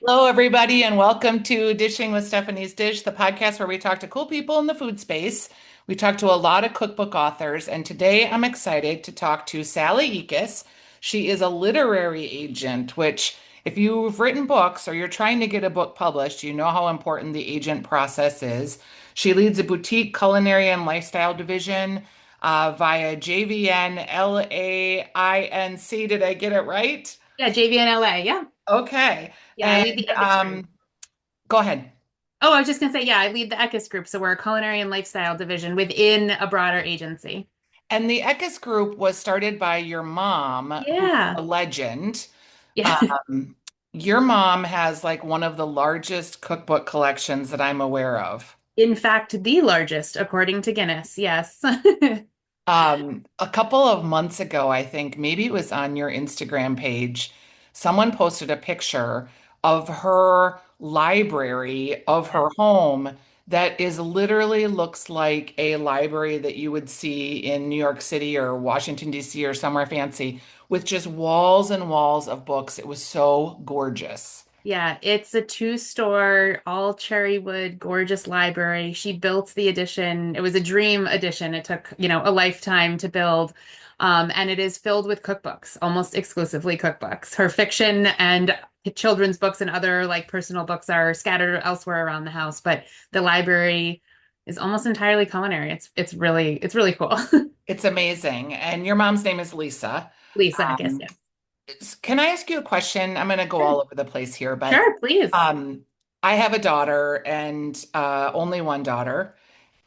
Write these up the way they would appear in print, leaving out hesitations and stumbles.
Hello, everybody, and welcome to Dishing with Stephanie's Dish, the podcast where we talk to cool people in the food space. We talk to a lot of cookbook authors, and today I'm excited to talk to Sally Ekus. She is a literary agent, which, if you've written books or you're trying to get a book published, you know how important the agent process is. She leads a boutique culinary and lifestyle division via JVN LAINC. Did I get it right? Yeah, JV in LA. Yeah. Okay. Yeah, I And lead the Ekus Group. go ahead. Oh, I was just gonna say, yeah, I lead the Ekus Group. So we're a culinary and lifestyle division within a broader agency. And the Ekus Group was started by your mom, who's Yeah. a legend. Yeah. Um, your mom has like one of the largest cookbook collections that I'm aware of. In fact, the largest, according to Guinness. Yes. A couple of months ago, I think, maybe it was on your Instagram page, someone posted a picture of her library of Yeah. her home that is literally looks like a library that you would see in New York City or Washington, D.C. or somewhere fancy with just walls and walls of books. It was so gorgeous. Yeah, it's a two-store, all cherry wood, gorgeous library. She built the edition. It was a dream edition. It took, a lifetime to build. And it is filled with cookbooks, almost exclusively cookbooks. Her fiction and children's books and other like personal books are scattered elsewhere around the house, but the library is almost entirely culinary. It's really cool. It's amazing. And your mom's name is Lisa. Lisa, I guess, Um, yeah. Can I ask you a question? I'm going to go Sure, all over the place here, but sure, please. um, I have a daughter and only one daughter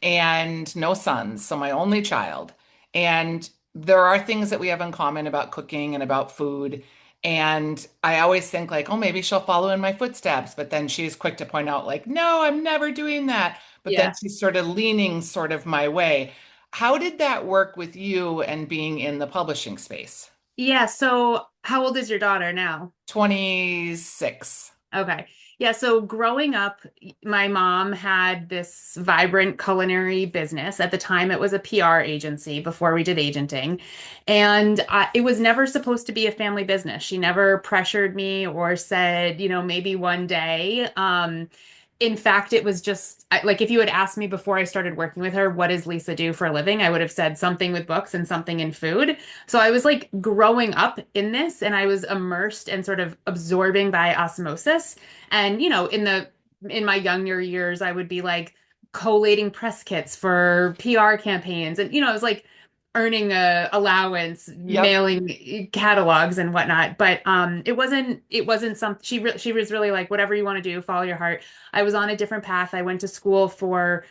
and no sons, so my only child. And there are things that we have in common about cooking and about food. And I always think like, oh, maybe she'll follow in my footsteps. But then she's quick to point out like, no, I'm never doing that. But then Yeah. she's sort of leaning sort of my way. How did that work with you and being in the publishing space? Yeah, so how old is your daughter now? 26. Okay. Yeah, so growing up, my mom had this vibrant culinary business. At the time, it was a PR agency before we did agenting. And it was never supposed to be a family business. She never pressured me or said, maybe one day. In fact, it was just like if you had asked me before I started working with her, what does Lisa do for a living? I would have said something with books and something in food. So I was like growing up in this and I was immersed and sort of absorbing by osmosis. And, in my younger years, I would be like collating press kits for PR campaigns. And, I was like earning a allowance, Yep. mailing catalogs and whatnot. But it wasn't something she was really like, whatever you want to do, follow your heart. I was on a different path. I went to school for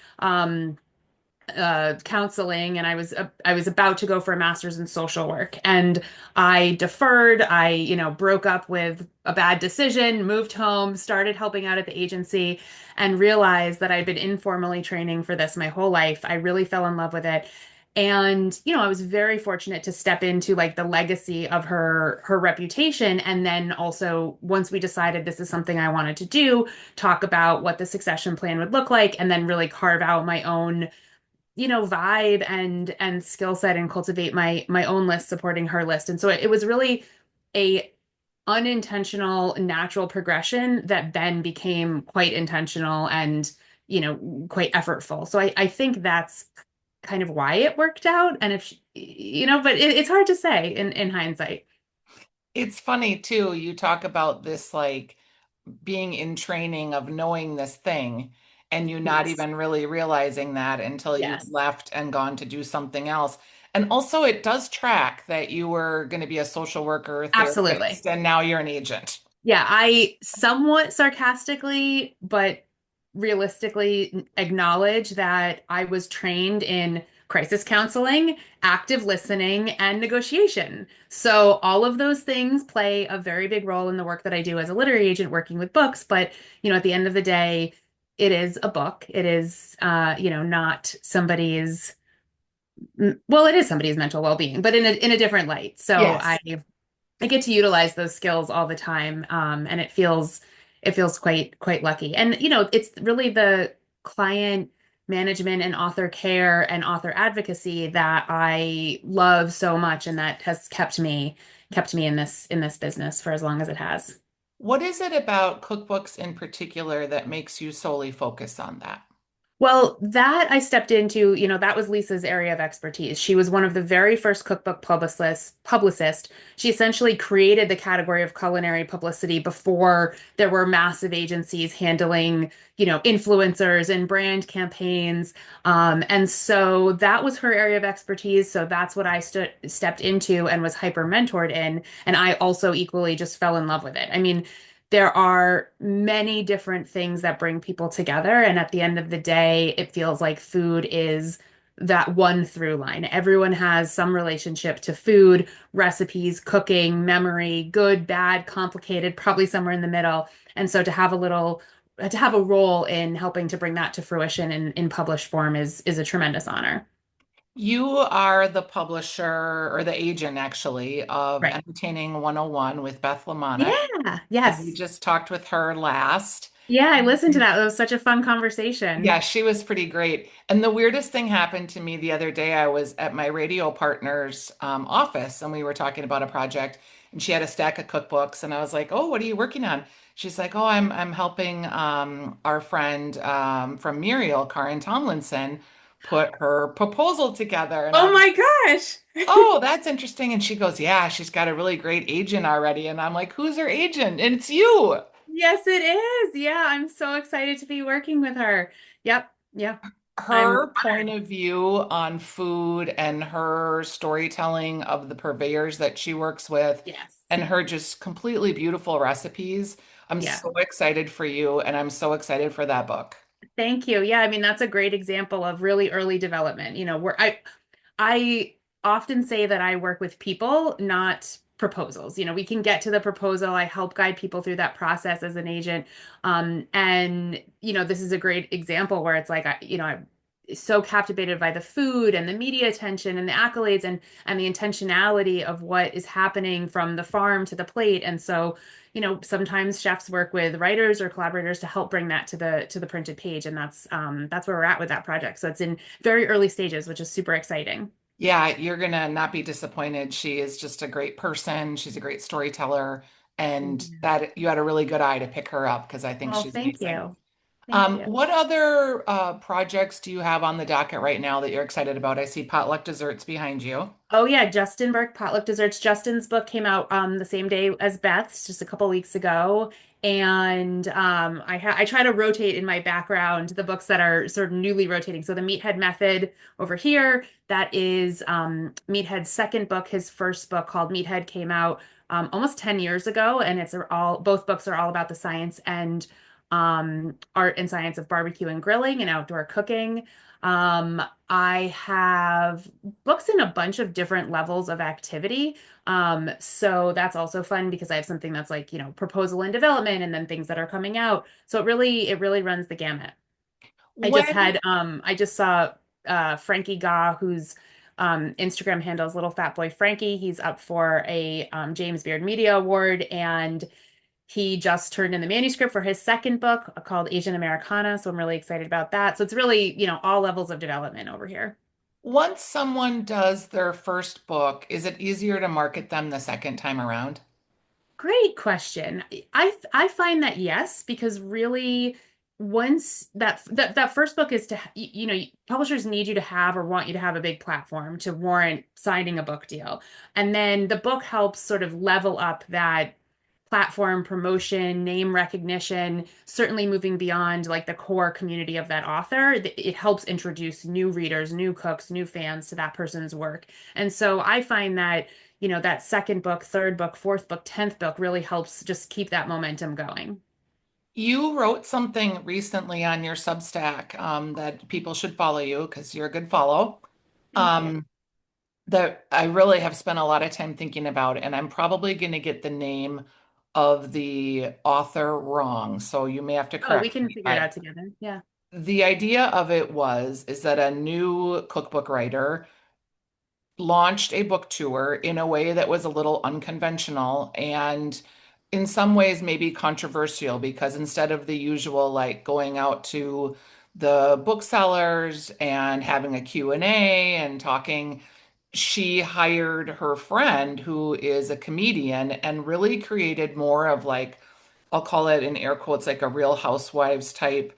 counseling and I was about to go for a master's in social work and I deferred. I, broke up with a bad decision, moved home, started helping out at the agency and realized that I'd been informally training for this my whole life. I really fell in love with it. And, I was very fortunate to step into like the legacy of her reputation. And then also once we decided this is something I wanted to do, talk about what the succession plan would look like and then really carve out my own vibe and skill set and cultivate my own list supporting her list. And so it was really a unintentional natural progression that then became quite intentional and quite effortful. So I think that's kind of why it worked out. And if but it's hard to say in hindsight. It's funny too. You talk about this like being in training of knowing this thing and you not Yes. even really realizing that until you've Yes. left and gone to do something else. And also, it does track that you were going to be a social worker, Absolutely. therapist, and now you're an agent. Yeah, I somewhat sarcastically, but realistically acknowledge that I was trained in crisis counseling, active listening, and negotiation. So all of those things play a very big role in the work that I do as a literary agent working with books. But, at the end of the day, it is a book. It is, not somebody's, well, it is somebody's mental well-being, but in a different light. So Yes. I get to utilize those skills all the time, and it feels quite lucky. And it's really the client management and author care and author advocacy that I love so much, and that has kept me in this business for as long as it has. What is it about cookbooks in particular that makes you solely focus on that? Well, that I stepped into, that was Lisa's area of expertise. She was one of the very first cookbook publicist. She essentially created the category of culinary publicity before there were massive agencies handling, influencers and brand campaigns. And so that was her area of expertise. So that's what I stepped into and was hyper mentored in. And I also equally just fell in love with it. I mean, there are many different things that bring people together. And at the end of the day, it feels like food is that one through line. Everyone has some relationship to food, recipes, cooking, memory, good, bad, complicated, probably somewhere in the middle. And so to have a role in helping to bring that to fruition in published form is a tremendous honor. You are the publisher or the agent actually of Right. Entertaining 101 with Beth Lamonic. Yeah. And we Yes. just talked with her last. Yeah, I listened to that. It was such a fun conversation. Yeah, she was pretty great. And the weirdest thing happened to me the other day. I was at my radio partner's office and we were talking about a project and she had a stack of cookbooks and I was like, "Oh, what are you working on?" She's like, "Oh, I'm helping our friend from Muriel, Karin Tomlinson, put her proposal together." And Oh I'm, my gosh. "Oh, that's interesting." And she goes, "Yeah, she's got a really great agent already." And I'm like, "Who's her agent?" And it's you. Yes, it is. Yeah, I'm so excited to be working with her. Yep. Yep. I'm Her point honored. of view on food and her storytelling of the purveyors that she works with Yes. and her just completely beautiful recipes. I'm Yeah. so excited for you and I'm so excited for that book. Thank you. Yeah, I mean that's a great example of really early development. Where I often say that I work with people, not proposals. We can get to the proposal. I help guide people through that process as an agent. And this is a great example where it's like I'm so captivated by the food and the media attention and the accolades and the intentionality of what is happening from the farm to the plate. And so, sometimes chefs work with writers or collaborators to help bring that to the printed page. And that's where we're at with that project. So it's in very early stages, which is super exciting. Yeah, you're gonna not be disappointed. She is just a great person. She's a great storyteller and Yeah. that you had a really good eye to pick her up because I think Well, she's thank amazing. you. Thank you. What other projects do you have on the docket right now that you're excited about? I see potluck desserts behind you. Oh yeah, Justin Burke Potluck Desserts. Justin's book came out the same day as Beth's, just a couple weeks ago. And I try to rotate in my background the books that are sort of newly rotating. So the Meathead Method over here, that is Meathead's second book. His first book called Meathead came out almost 10 years ago, and it's all both books are all about the science and art and science of barbecue and grilling and outdoor cooking. I have books in a bunch of different levels of activity. So that's also fun because I have something that's like, proposal and development and then things that are coming out. So it really runs the gamut. When I just saw Frankie Gaw, whose Instagram handle is Little Fat Boy Frankie. He's up for a James Beard Media Award and he just turned in the manuscript for his second book called Asian Americana. So I'm really excited about that. So it's really, all levels of development over here. once someone does their first book, is it easier to market them the second time around? Great question. I find that yes, because really once that first book is to publishers need you to have or want you to have a big platform to warrant signing a book deal. And then the book helps sort of level up that platform promotion, name recognition, certainly moving beyond like the core community of that author. It helps introduce new readers, new cooks, new fans to that person's work. And so I find that, that second book, third book, fourth book, 10th book really helps just keep that momentum going. You wrote something recently on your Substack that people should follow you because you're a good follow. Thank you. Um, that I really have spent a lot of time thinking about, and I'm probably going to get the name of the author wrong, so you may have to Oh, we correct can me. figure it But out together. Yeah. the idea of it is that a new cookbook writer launched a book tour in a way that was a little unconventional and in some ways maybe controversial because instead of the usual like going out to the booksellers and having a Q&A and talking, she hired her friend who is a comedian and really created more of like I'll call it in air quotes, like a Real Housewives type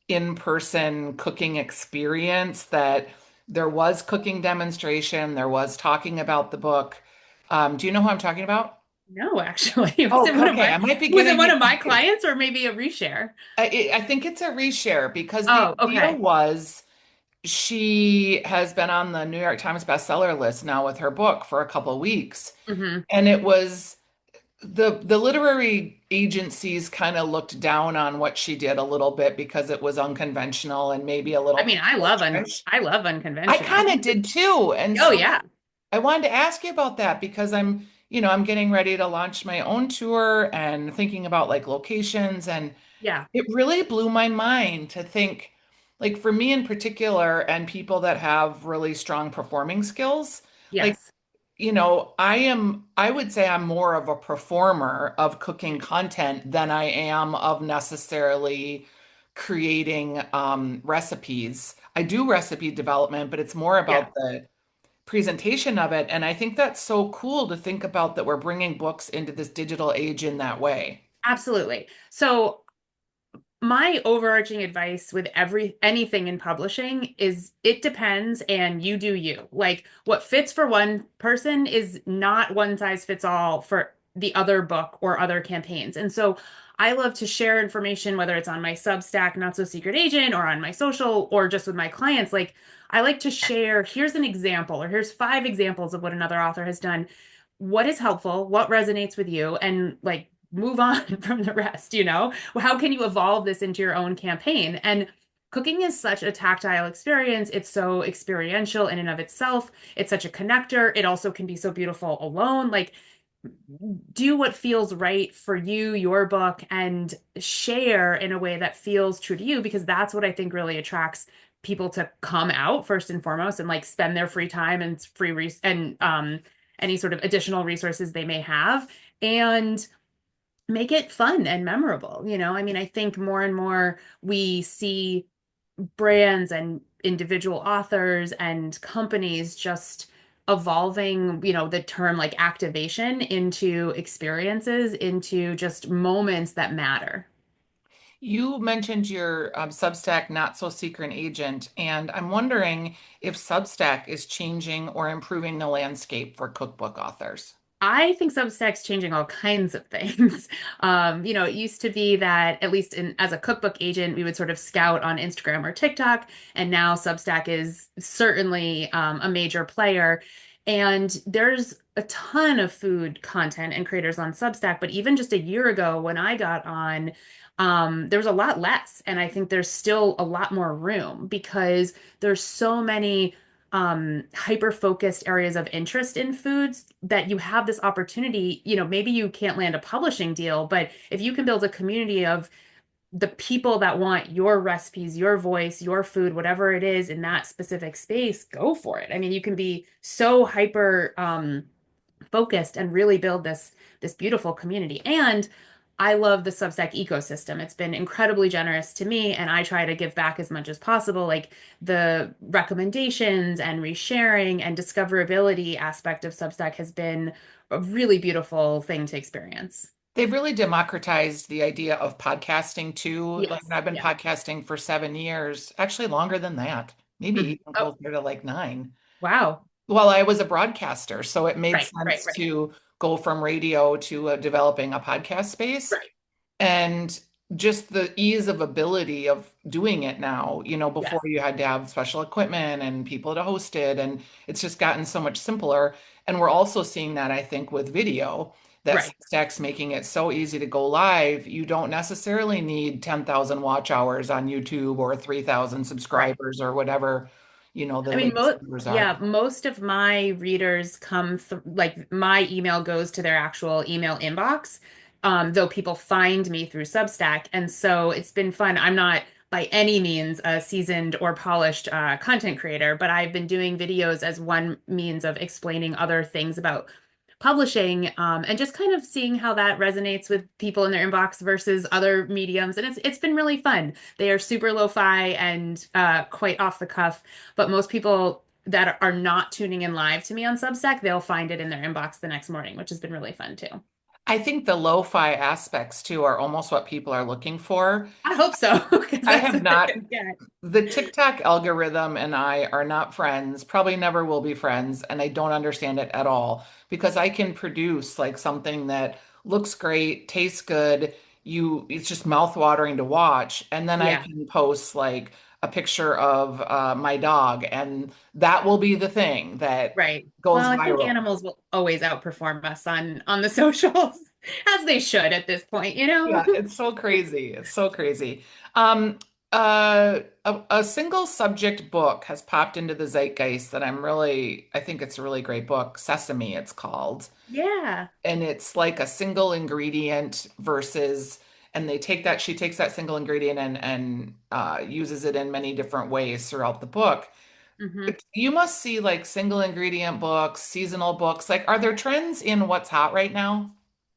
in-person cooking experience that there was cooking demonstration, there was talking about the book. Do you know who I'm talking about? No, actually. Oh, okay. I might be Was it getting one it of my confused. clients or maybe a reshare? I think it's a reshare because the Oh, idea okay. was she has been on the New York Times bestseller list now with her book for a couple of weeks. Hmm. And it was the literary agencies kind of looked down on what she did a little bit because it was unconventional and maybe a I little mean, patriarchal. I love I unconventional. kind of did too. And Oh so yeah. I wanted to ask you about that because I'm getting ready to launch my own tour and thinking about like locations, and Yeah. it really blew my mind to think, like for me in particular and people that have really strong performing skills, like Yes. I would say I'm more of a performer of cooking content than I am of necessarily creating recipes. I do recipe development, but it's more Yeah. about the presentation of it. And I think that's so cool to think about that we're bringing books into this digital age in that way. Absolutely. So my overarching advice with anything in publishing is it depends and you do you. Like what fits for one person is not one size fits all for the other book or other campaigns. And so I love to share information, whether it's on my Substack, Not So Secret Agent, or on my social, or just with my clients. Like I like to share, here's an example, or here's 5 examples of what another author has done. What is helpful? What resonates with you? And like move on from the rest, you know? How can you evolve this into your own campaign? And cooking is such a tactile experience. It's so experiential in and of itself. It's such a connector. It also can be so beautiful alone. Like, do what feels right for you, your book, and share in a way that feels true to you, because that's what I think really attracts people to come out first and foremost and like spend their free time and any sort of additional resources they may have. And make it fun and memorable. I mean, I think more and more we see brands and individual authors and companies just evolving, the term like activation into experiences, into just moments that matter. You mentioned your Substack Not So Secret Agent, and I'm wondering if Substack is changing or improving the landscape for cookbook authors. I think Substack's changing all kinds of things. It used to be that at least as a cookbook agent, we would sort of scout on Instagram or TikTok, and now Substack is certainly a major player. And there's a ton of food content and creators on Substack, but even just a year ago when I got on, there was a lot less, and I think there's still a lot more room because there's so many hyper focused areas of interest in foods that you have this opportunity. Maybe you can't land a publishing deal, but if you can build a community of the people that want your recipes, your voice, your food, whatever it is in that specific space, go for it. I mean, you can be so hyper focused and really build this beautiful community. And I love the Substack ecosystem. It's been incredibly generous to me, and I try to give back as much as possible. Like the recommendations and resharing and discoverability aspect of Substack has been a really beautiful thing to experience. They've really democratized the idea of podcasting too. Like, Yes. I've been Yeah. podcasting for 7 years, actually longer than that, maybe Mhm. even Oh, closer to like 9. wow. Well, I was a broadcaster, so it made Right, right, sense right, to go from radio to developing a podcast space. right. And just the ease of ability of doing it now, before Yes. you had to have special equipment and people to host it, and it's just gotten so much simpler. And we're also seeing that, I think, with video, that Right, Substack's making it so easy to go live. You don't necessarily need 10,000 watch hours on YouTube or 3,000 right. subscribers or whatever, the I mean, latest numbers are. most of my readers come th like my email goes to their actual email inbox, though people find me through Substack, and so it's been fun. I'm not by any means a seasoned or polished content creator, but I've been doing videos as one means of explaining other things about publishing, and just kind of seeing how that resonates with people in their inbox versus other mediums, and it's been really fun. They are super lo-fi and quite off the cuff. But most people that are not tuning in live to me on Substack, they'll find it in their inbox the next morning, which has been really fun too. I think the lo-fi aspects too are almost what people are looking for. I hope so, because I that's have what they're not gonna get. The TikTok algorithm and I are not friends, probably never will be friends, and I don't understand it at all because I can produce like something that looks great, tastes good, it's just mouth-watering to watch, and then I Yeah. can post like a picture of my dog, and that will be the thing that Right. goes Well, I think viral. animals will always outperform us on the socials, as they should at this point, you know? Yeah, it's so crazy. It's so crazy. A single subject book has popped into the zeitgeist that I think it's a really great book. Sesame, it's called. Yeah. And it's like a single ingredient and she takes that single ingredient and uses it in many different ways throughout the book. Hmm. You must see like single ingredient books, seasonal books. Like, are there trends in what's hot right now?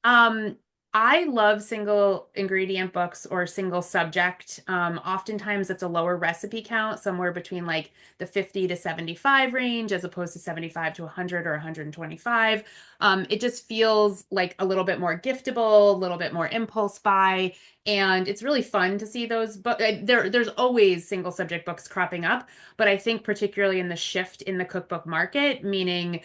Um, I love single ingredient books or single subject. Oftentimes it's a lower recipe count, somewhere between like the 50 to 75 range, as opposed to 75 to 100 or 125. It just feels like a little bit more giftable, a little bit more impulse buy, and it's really fun to see those. But there's always single subject books cropping up, but I think particularly in the shift in the cookbook market, meaning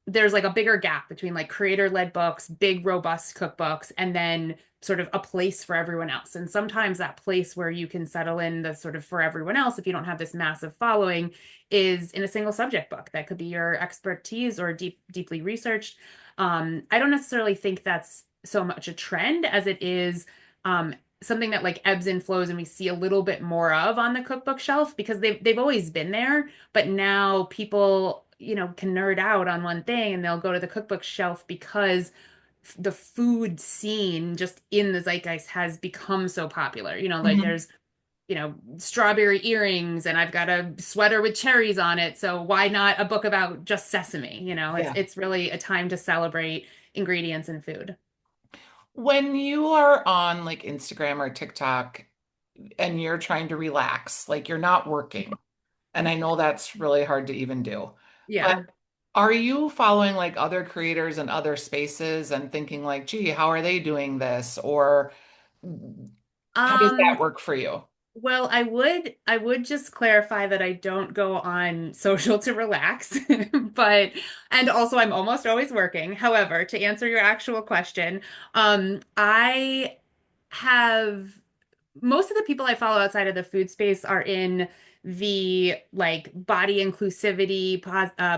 there's like a bigger gap between like creator-led books, big robust cookbooks, and then sort of a place for everyone else. And sometimes that place where you can settle in the sort of for everyone else, if you don't have this massive following, is in a single subject book. That could be your expertise or deeply researched. I don't necessarily think that's so much a trend as it is um, something that like ebbs and flows and we see a little bit more of on the cookbook shelf because they've always been there, but now people, can nerd out on one thing and they'll go to the cookbook shelf because the food scene just in the zeitgeist has become so popular. Like Mhm. there's, strawberry earrings and I've got a sweater with cherries on it. So why not a book about just sesame? It's Yeah. it's really a time to celebrate ingredients and food. When you are on like Instagram or TikTok and you're trying to relax, like you're not working, and I know that's really hard to even do, but Yeah. are you following like other creators and other spaces and thinking like, gee, how are they doing this? Or how does that Um, work for you? Well, I would just clarify that I don't go on social to relax, but and also I'm almost always working. However, to answer your actual question, I have most of the people I follow outside of the food space are in the like body inclusivity,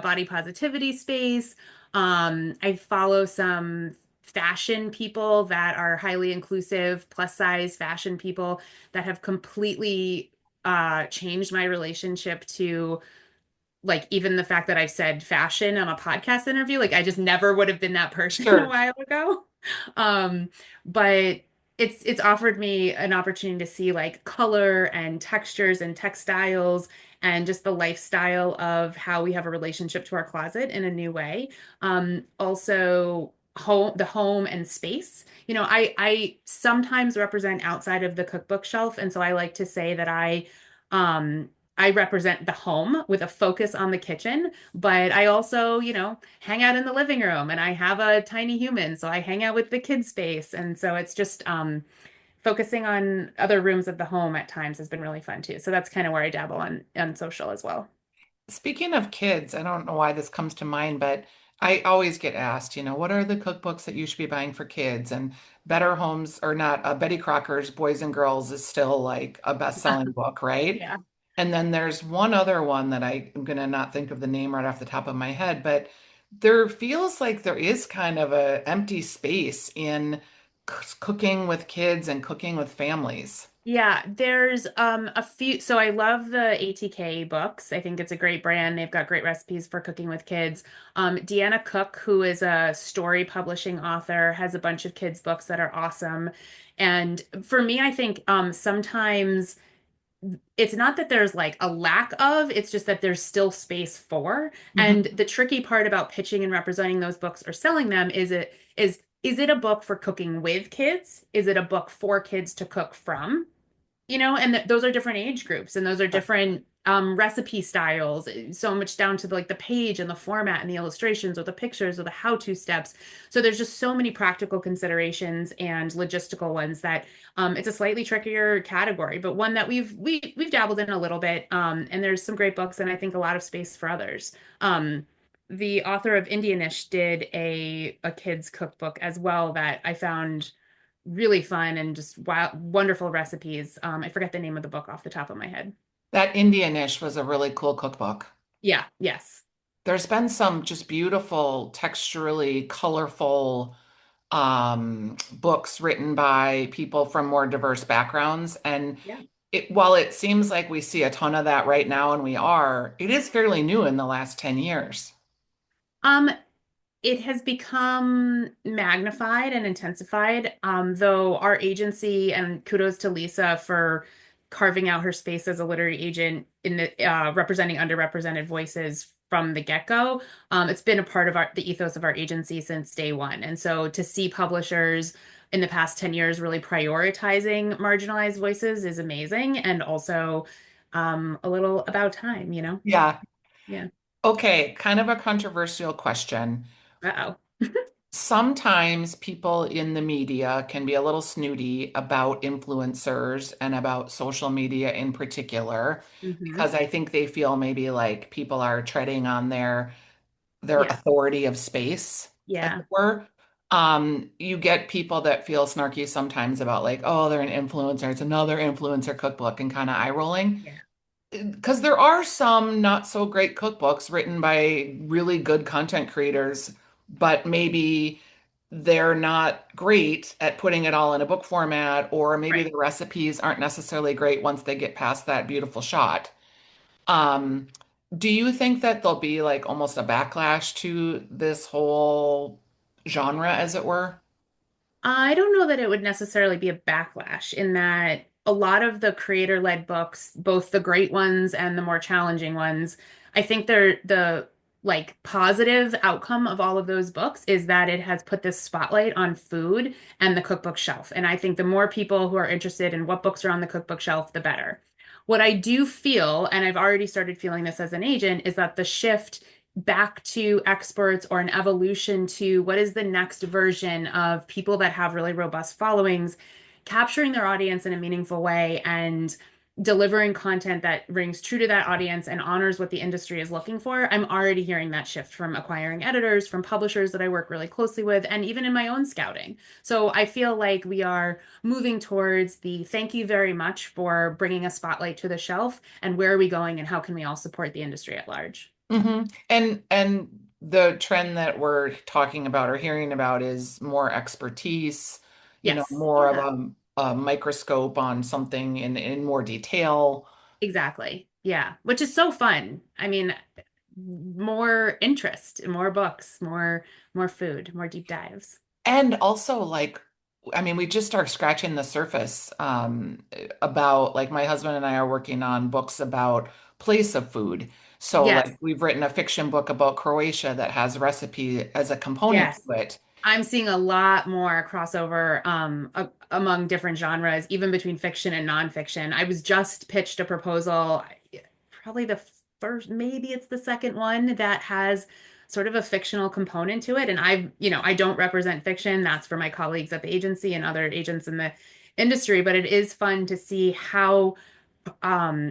body positivity space. I follow some fashion people that are highly inclusive, plus size fashion people that have completely changed my relationship to like even the fact that I said fashion on a podcast interview. Like I just never would have been that person a Sure. while ago. Um, but it's offered me an opportunity to see like color and textures and textiles and just the lifestyle of how we have a relationship to our closet in a new way. Also the home and space. I sometimes represent outside of the cookbook shelf, and so I like to say that I represent the home with a focus on the kitchen, but I also, hang out in the living room and I have a tiny human, so I hang out with the kid space. And so it's just focusing on other rooms of the home at times has been really fun too. So that's kind of where I dabble on social as well. Speaking of kids, I don't know why this comes to mind, but I always get asked, what are the cookbooks that you should be buying for kids? And Better Homes or not, Betty Crocker's Boys and Girls is still like a best-selling book, right? Yeah. And then there's one other one that I'm gonna not think of the name right off the top of my head, but there feels like there is kind of a empty space in cooking with kids and cooking with families. Yeah, there's a few. So I love the ATK books. I think it's a great brand. They've got great recipes for cooking with kids. Deanna Cook, who is a story publishing author, has a bunch of kids books that are awesome. And for me, I think sometimes it's not that there's like a lack of, it's just that there's still space for. And Mhm. the tricky part about pitching and representing those books or selling them is it a book for cooking with kids? Is it a book for kids to cook from? And those are different age groups and those are different recipe styles, so much down to like the page and the format and the illustrations or the pictures or the how-to steps. So there's just so many practical considerations and logistical ones that it's a slightly trickier category, but one that we've dabbled in a little bit. And there's some great books and I think a lot of space for others. The author of Indianish did a kids cookbook as well that I found really fun and just wonderful recipes. I forget the name of the book off the top of my head. That Indianish was a really cool cookbook. Yeah, yes. There's been some just beautiful, texturally colorful books written by people from more diverse backgrounds. And Yeah. while it seems like we see a ton of that right now, and we are, it is fairly new in the last 10 years. Um, it has become magnified and intensified, though our agency, and kudos to Lisa for carving out her space as a literary agent in the representing underrepresented voices from the get-go. It's been a part of the ethos of our agency since day one. And so to see publishers in the past 10 years really prioritizing marginalized voices is amazing and also a little about time, you know? Yeah. Yeah. Okay, kind of a controversial question. Uh-oh. Sometimes people in the media can be a little snooty about influencers and about social media in particular, Hmm. because I think they feel maybe like people are treading on their Yeah. authority of space, as Yeah. it were. You get people that feel snarky sometimes about like, oh, they're an influencer, it's another influencer cookbook, and kind of eye rolling. Yeah. Because there are some not so great cookbooks written by really good content creators, but maybe they're not great at putting it all in a book format, or maybe Right. the recipes aren't necessarily great once they get past that beautiful shot. Um, do you think that there'll be like almost a backlash to this whole genre, as it were? I don't know that it would necessarily be a backlash in that a lot of the creator-led books, both the great ones and the more challenging ones, I think they're the like positive outcome of all of those books is that it has put this spotlight on food and the cookbook shelf. And I think the more people who are interested in what books are on the cookbook shelf, the better. What I do feel, and I've already started feeling this as an agent, is that the shift back to experts or an evolution to what is the next version of people that have really robust followings, capturing their audience in a meaningful way and delivering content that rings true to that audience and honors what the industry is looking for. I'm already hearing that shift from acquiring editors, from publishers that I work really closely with, and even in my own scouting. So I feel like we are moving towards the thank you very much for bringing a spotlight to the shelf and where are we going and how can we all support the industry at large. And the trend that we're talking about or hearing about is more expertise, Yes. more of Yeah. a microscope on something in more detail. Exactly. Yeah. Which is so fun. I mean, more interest, more books, more food, more deep dives. And also, like, I mean, we just are scratching the surface about, like, my husband and I are working on books about place of food. So, Yes. like, we've written a fiction book about Croatia that has recipe as a component Yes. to it. I'm seeing a lot more crossover among different genres, even between fiction and nonfiction. I was just pitched a proposal, probably the first, maybe it's the second one that has sort of a fictional component to it. And I don't represent fiction. That's for my colleagues at the agency and other agents in the industry. But it is fun to see how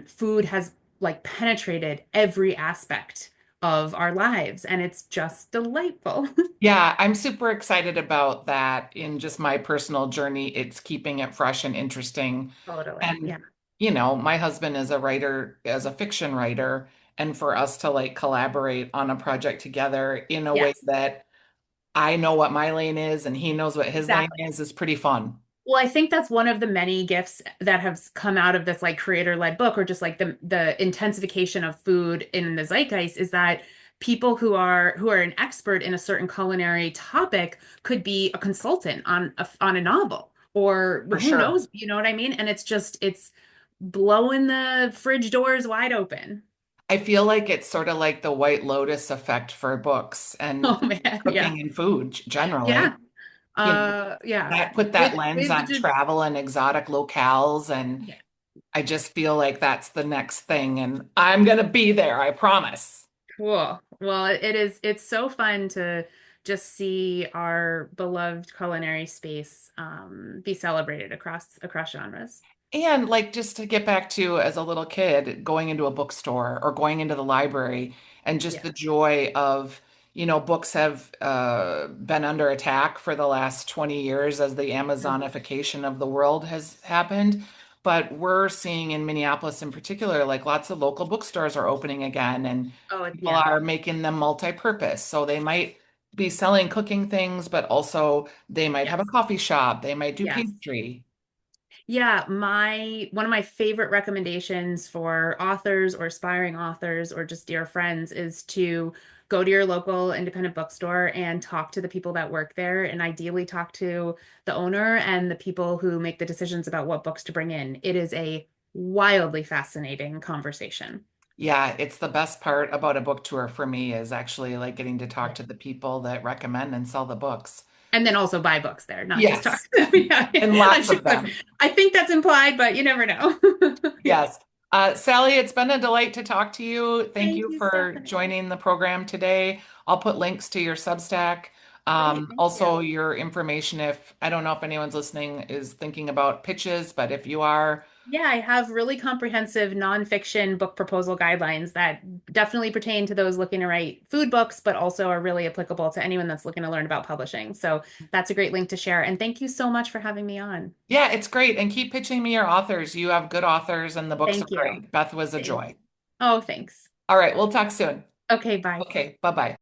food has like penetrated every aspect of our lives, and it's just delightful. Yeah, I'm super excited about that in just my personal journey. It's keeping it fresh and interesting. Totally. Yeah. And, my husband is a writer, as a fiction writer, and for us to like collaborate on a project together in a way Yes, that I know what my lane is and he knows what his lane exactly. is pretty fun. Well, I think that's one of the many gifts that have come out of this like creator-led book or just like the intensification of food in the zeitgeist is that people who are an expert in a certain culinary topic could be a consultant on a novel or For who sure. knows, you know what I mean? And it's blowing the fridge doors wide open. I feel like it's sort of like the White Lotus effect for books and Oh man, yeah. cooking and food generally. Yeah. You know, Yeah. that put that With lens with on just travel and exotic locales and yeah. I just feel like that's the next thing, and I'm gonna be there, I promise. Cool. Well, it's so fun to just see our beloved culinary space be celebrated across genres. And like just to get back to as a little kid, going into a bookstore or going into the library and just the Yes. joy of, books have been under attack for the last 20 years as the Mhm. Amazonification of the world has happened. But we're seeing in Minneapolis in particular, like lots of local bookstores are opening again and Oh, people yeah. are making them multi-purpose. So they might be selling cooking things, but also they might have a Yes. coffee shop, they might do Yes. pastry. Yeah, my one of my favorite recommendations for authors or aspiring authors or just dear friends is to go to your local independent bookstore and talk to the people that work there, and ideally talk to the owner and the people who make the decisions about what books to bring in. It is a wildly fascinating conversation. Yeah, it's the best part about a book tour for me is actually like getting to talk Yeah. to the people that recommend and sell the books. And then also buy books there, not just talk Yes, to them. Yeah, and I lots should of have. them. I think that's implied, but you never know. Yeah. Yes. Sally, it's been a delight to talk to you. Thank Thank you you, for Stephanie. joining the program today. I'll put links to your Substack, Great, thank also you. your information if I don't know if anyone's listening is thinking about pitches, but if you are, Yeah, I have really comprehensive nonfiction book proposal guidelines that definitely pertain to those looking to write food books, but also are really applicable to anyone that's looking to learn about publishing. So that's a great link to share. And thank you so much for having me on. yeah, it's great. And keep pitching me your authors. You have good authors and the books are Thank you. great. Beth was a Thank joy. you. Oh, thanks. All right, we'll talk soon. Okay, bye. Okay, bye-bye.